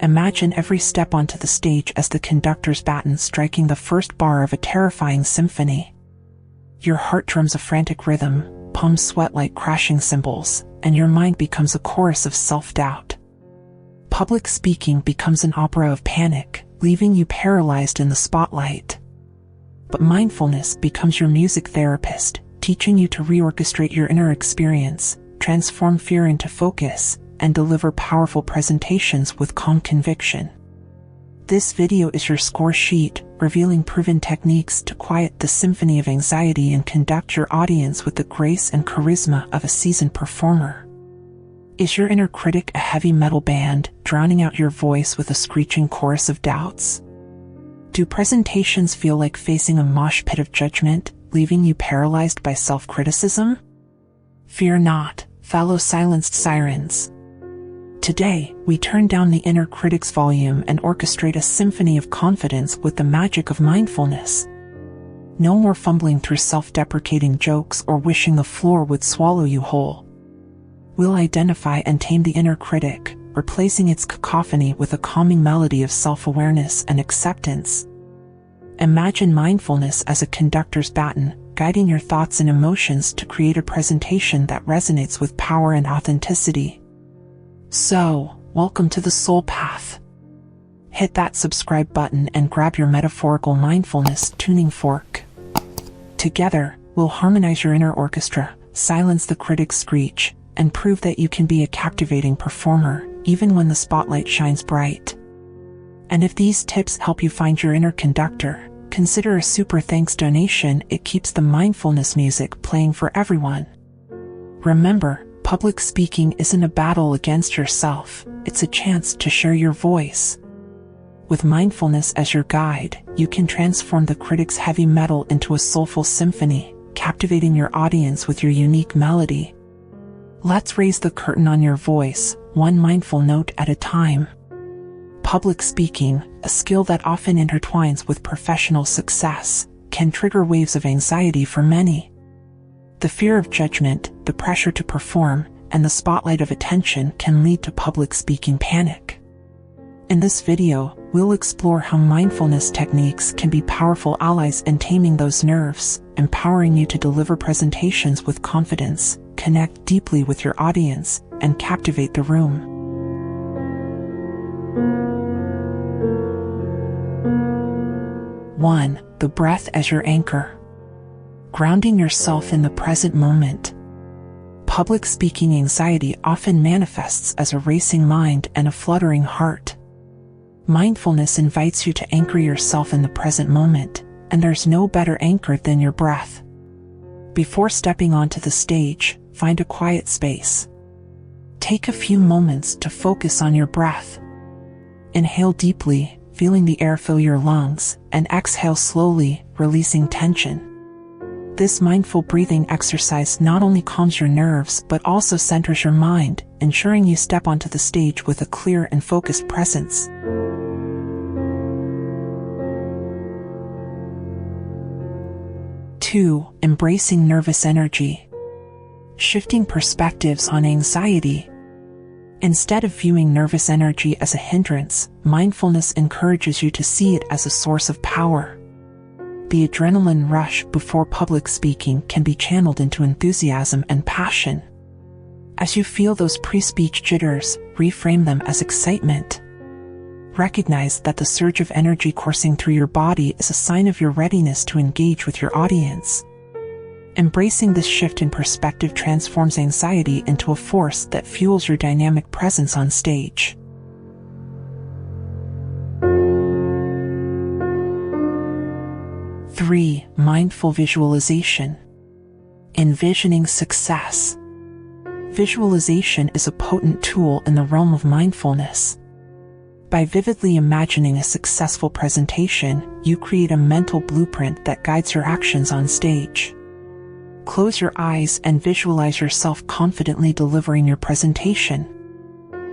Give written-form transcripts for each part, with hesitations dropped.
Imagine every step onto the stage as the conductor's baton striking the first bar of a terrifying symphony. Your heart drums a frantic rhythm, palms sweat like crashing cymbals, and your mind becomes a chorus of self-doubt. Public speaking becomes an opera of panic, leaving you paralyzed in the spotlight. But mindfulness becomes your music therapist, teaching you to reorchestrate your inner experience, transform fear into focus, and deliver powerful presentations with calm conviction. This video is your score sheet, revealing proven techniques to quiet the symphony of anxiety and conduct your audience with the grace and charisma of a seasoned performer. Is your inner critic a heavy metal band, drowning out your voice with a screeching chorus of doubts? Do presentations feel like facing a mosh pit of judgment, leaving you paralyzed by self-criticism? Fear not, fellow silenced sirens. Today, we turn down the inner critic's volume and orchestrate a symphony of confidence with the magic of mindfulness. No more fumbling through self-deprecating jokes or wishing the floor would swallow you whole. We'll identify and tame the inner critic, replacing its cacophony with a calming melody of self-awareness and acceptance. Imagine mindfulness as a conductor's baton, guiding your thoughts and emotions to create a presentation that resonates with power and authenticity. So, welcome to the Soul Path. Hit that subscribe button and grab your metaphorical mindfulness tuning fork. Together, we'll harmonize your inner orchestra, silence the critic's screech, and prove that you can be a captivating performer, even when the spotlight shines bright. And if these tips help you find your inner conductor, consider a super thanks donation. It keeps the mindfulness music playing for everyone. Remember, public speaking isn't a battle against yourself, it's a chance to share your voice. With mindfulness as your guide, you can transform the critic's heavy metal into a soulful symphony, captivating your audience with your unique melody. Let's raise the curtain on your voice, one mindful note at a time. Public speaking, a skill that often intertwines with professional success, can trigger waves of anxiety for many. The fear of judgment, the pressure to perform, and the spotlight of attention can lead to public speaking panic. In this video, we'll explore how mindfulness techniques can be powerful allies in taming those nerves, empowering you to deliver presentations with confidence, connect deeply with your audience, and captivate the room. 1. The breath as your anchor. Grounding yourself in the present moment. Public speaking anxiety often manifests as a racing mind and a fluttering heart. Mindfulness invites you to anchor yourself in the present moment, and there's no better anchor than your breath. Before stepping onto the stage, find a quiet space. Take a few moments to focus on your breath. Inhale deeply, feeling the air fill your lungs, and exhale slowly, releasing tension. This mindful breathing exercise not only calms your nerves but also centers your mind, ensuring you step onto the stage with a clear and focused presence. 2. Embracing nervous energy. Shifting perspectives on anxiety. Instead of viewing nervous energy as a hindrance, mindfulness encourages you to see it as a source of power. The adrenaline rush before public speaking can be channeled into enthusiasm and passion. As you feel those pre-speech jitters, reframe them as excitement. Recognize that the surge of energy coursing through your body is a sign of your readiness to engage with your audience. Embracing this shift in perspective transforms anxiety into a force that fuels your dynamic presence on stage. 3. Mindful visualization. Envisioning success. Visualization is a potent tool in the realm of mindfulness. By vividly imagining a successful presentation, you create a mental blueprint that guides your actions on stage. Close your eyes and visualize yourself confidently delivering your presentation.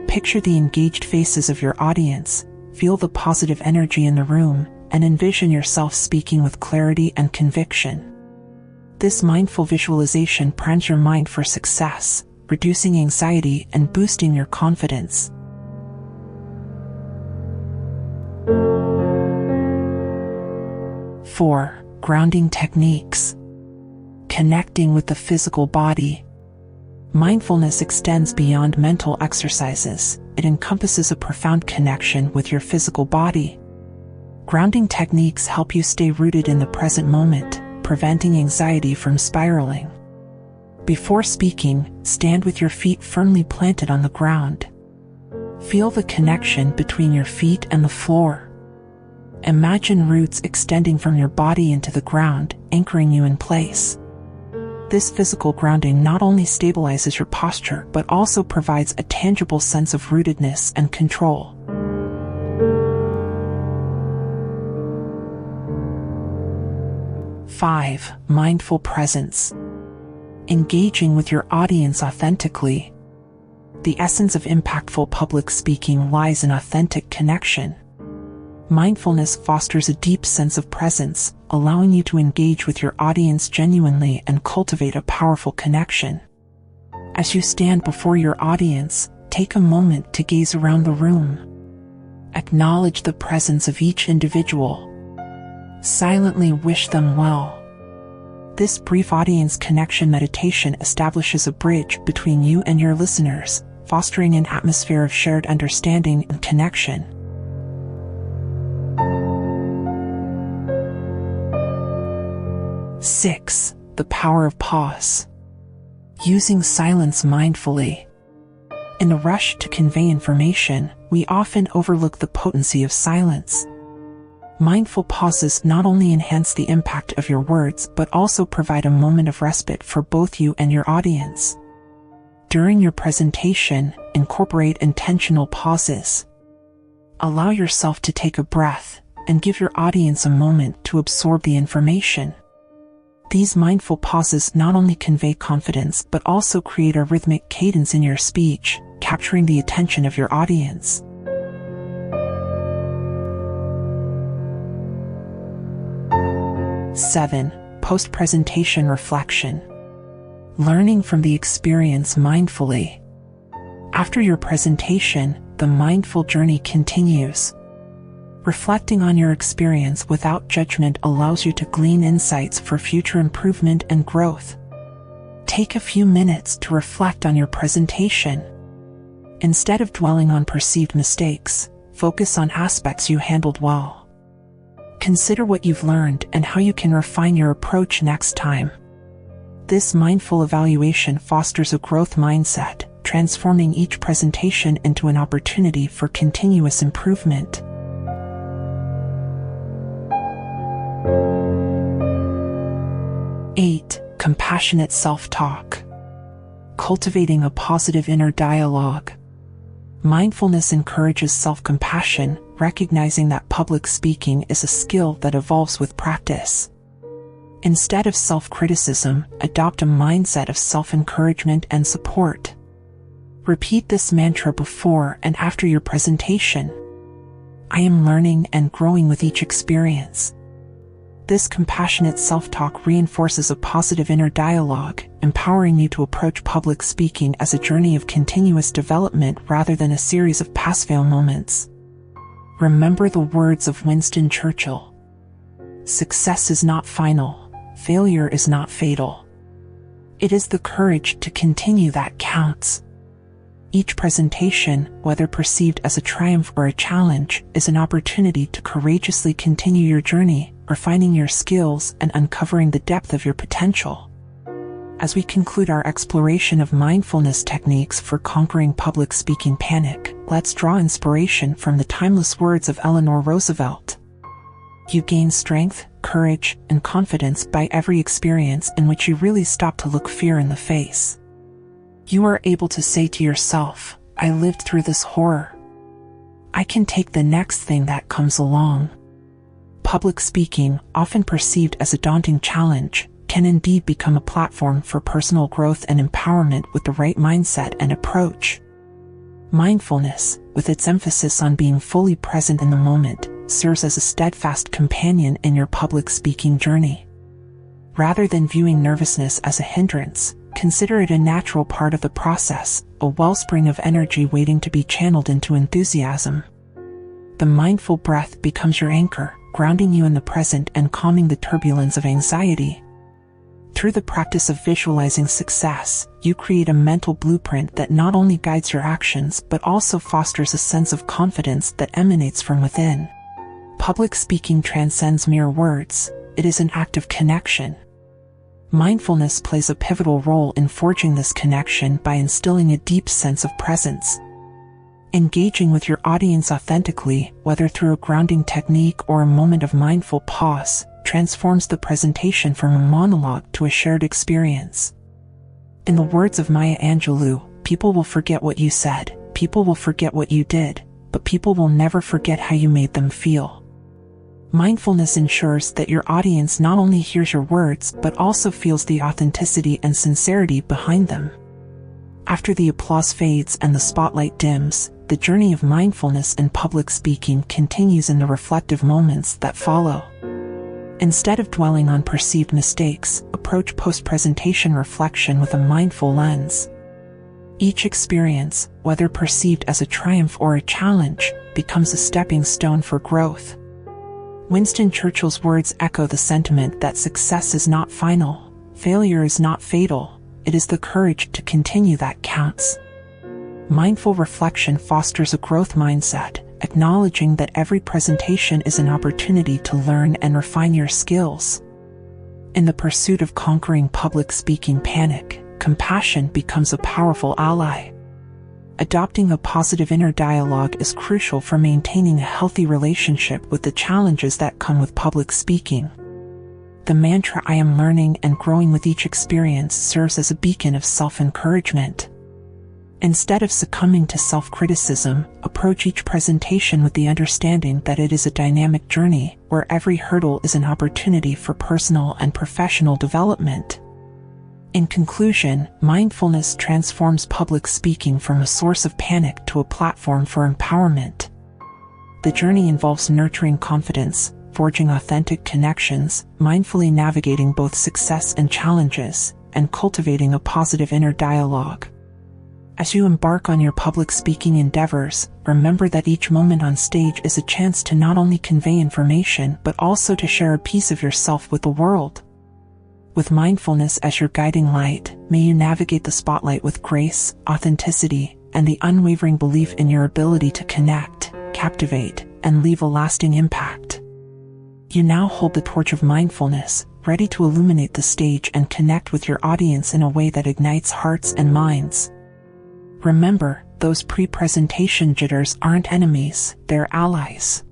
Picture the engaged faces of your audience, feel the positive energy in the room, and envision yourself speaking with clarity and conviction. This mindful visualization primes your mind for success, reducing anxiety and boosting your confidence. 4. Grounding techniques. Connecting with the physical body. Mindfulness extends beyond mental exercises. It encompasses a profound connection with your physical body. Grounding techniques help you stay rooted in the present moment, preventing anxiety from spiraling. Before speaking, stand with your feet firmly planted on the ground. Feel the connection between your feet and the floor. Imagine roots extending from your body into the ground, anchoring you in place. This physical grounding not only stabilizes your posture but also provides a tangible sense of rootedness and control. Five. Mindful presence. Engaging with your audience authentically. The essence of impactful public speaking lies in authentic connection. Mindfulness fosters a deep sense of presence, allowing you to engage with your audience genuinely and cultivate a powerful connection. As you stand before your audience, take a moment to gaze around the room. Acknowledge the presence of each individual. Silently wish them well. This brief audience connection meditation establishes a bridge between you and your listeners, fostering an atmosphere of shared understanding and connection. 6. The power of pause. Using silence mindfully. In a rush to convey information, we often overlook the potency of silence. Mindful pauses not only enhance the impact of your words but also provide a moment of respite for both you and your audience. During your presentation, incorporate intentional pauses. Allow yourself to take a breath and give your audience a moment to absorb the information. These mindful pauses not only convey confidence but also create a rhythmic cadence in your speech, capturing the attention of your audience. 7. Post-presentation reflection. Learning from the experience mindfully. After your presentation, the mindful journey continues. Reflecting on your experience without judgment allows you to glean insights for future improvement and growth. Take a few minutes to reflect on your presentation. Instead of dwelling on perceived mistakes, focus on aspects you handled well. Consider what you've learned and how you can refine your approach next time. This mindful evaluation fosters a growth mindset, transforming each presentation into an opportunity for continuous improvement. 8. Compassionate self-talk. Cultivating a positive inner dialogue. Mindfulness encourages self-compassion, recognizing that public speaking is a skill that evolves with practice. Instead of self-criticism, adopt a mindset of self-encouragement and support. Repeat this mantra before and after your presentation. I am learning and growing with each experience. This compassionate self-talk reinforces a positive inner dialogue, empowering you to approach public speaking as a journey of continuous development rather than a series of pass-fail moments. Remember the words of Winston Churchill. Success is not final. Failure is not fatal. It is the courage to continue that counts. Each presentation, whether perceived as a triumph or a challenge, is an opportunity to courageously continue your journey, refining your skills and uncovering the depth of your potential. As we conclude our exploration of mindfulness techniques for conquering public speaking panic, let's draw inspiration from the timeless words of Eleanor Roosevelt. You gain strength, courage, and confidence by every experience in which you really stop to look fear in the face. You are able to say to yourself, I lived through this horror. I can take the next thing that comes along. Public speaking, often perceived as a daunting challenge, can indeed become a platform for personal growth and empowerment with the right mindset and approach. Mindfulness, with its emphasis on being fully present in the moment, serves as a steadfast companion in your public speaking journey. Rather than viewing nervousness as a hindrance, consider it a natural part of the process, a wellspring of energy waiting to be channeled into enthusiasm. The mindful breath becomes your anchor, grounding you in the present and calming the turbulence of anxiety. Through the practice of visualizing success, you create a mental blueprint that not only guides your actions but also fosters a sense of confidence that emanates from within. Public speaking transcends mere words. It is an act of connection. Mindfulness plays a pivotal role in forging this connection by instilling a deep sense of presence. Engaging with your audience authentically, whether through a grounding technique or a moment of mindful pause, transforms the presentation from a monologue to a shared experience. In the words of Maya Angelou, people will forget what you said, people will forget what you did, but people will never forget how you made them feel. Mindfulness ensures that your audience not only hears your words but also feels the authenticity and sincerity behind them. After the applause fades and the spotlight dims, the journey of mindfulness in public speaking continues in the reflective moments that follow. Instead of dwelling on perceived mistakes, approach post-presentation reflection with a mindful lens. Each experience, whether perceived as a triumph or a challenge, becomes a stepping stone for growth. Winston Churchill's words echo the sentiment that success is not final, failure is not fatal, it is the courage to continue that counts. Mindful reflection fosters a growth mindset, acknowledging that every presentation is an opportunity to learn and refine your skills. In the pursuit of conquering public speaking panic, compassion becomes a powerful ally. Adopting a positive inner dialogue is crucial for maintaining a healthy relationship with the challenges that come with public speaking. The mantra "I am learning and growing with each experience" serves as a beacon of self-encouragement. Instead of succumbing to self-criticism, approach each presentation with the understanding that it is a dynamic journey, where every hurdle is an opportunity for personal and professional development. In conclusion, mindfulness transforms public speaking from a source of panic to a platform for empowerment. The journey involves nurturing confidence, forging authentic connections, mindfully navigating both success and challenges, and cultivating a positive inner dialogue. As you embark on your public speaking endeavors, remember that each moment on stage is a chance to not only convey information but also to share a piece of yourself with the world. With mindfulness as your guiding light, may you navigate the spotlight with grace, authenticity, and the unwavering belief in your ability to connect, captivate, and leave a lasting impact. You now hold the torch of mindfulness, ready to illuminate the stage and connect with your audience in a way that ignites hearts and minds. Remember, those pre-presentation jitters aren't enemies, they're allies.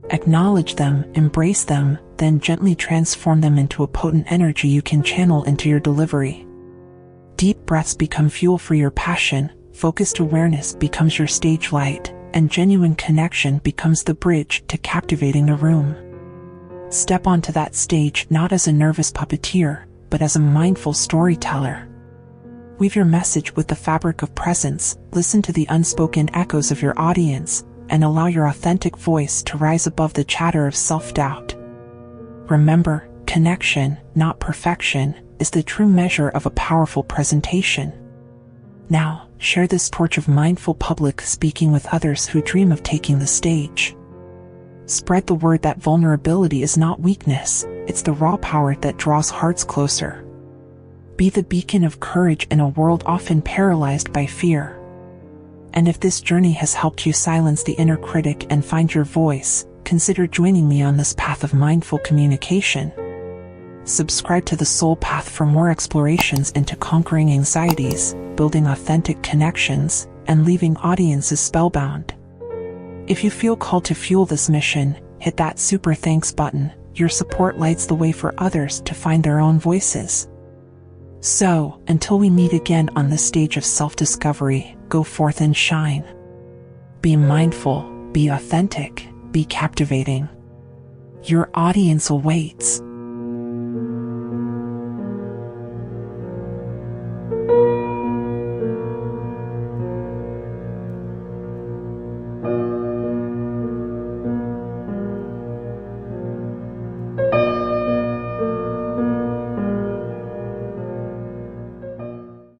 Acknowledge them, embrace them, then gently transform them into a potent energy you can channel into your delivery. Deep breaths become fuel for your passion, focused awareness becomes your stage light, and genuine connection becomes the bridge to captivating the room. Step onto that stage not as a nervous puppeteer, but as a mindful storyteller. Weave your message with the fabric of presence, listen to the unspoken echoes of your audience, and allow your authentic voice to rise above the chatter of self-doubt. Remember, connection, not perfection, is the true measure of a powerful presentation. Now, share this torch of mindful public speaking with others who dream of taking the stage. Spread the word that vulnerability is not weakness, it's the raw power that draws hearts closer. Be the beacon of courage in a world often paralyzed by fear. And if this journey has helped you silence the inner critic and find your voice, consider joining me on this path of mindful communication. Subscribe to the Soul Path for more explorations into conquering anxieties, building authentic connections, and leaving audiences spellbound. If you feel called to fuel this mission, hit that super thanks button. Your support lights the way for others to find their own voices. So, until we meet again on the stage of self-discovery, go forth and shine. Be mindful, be authentic, be captivating. Your audience awaits.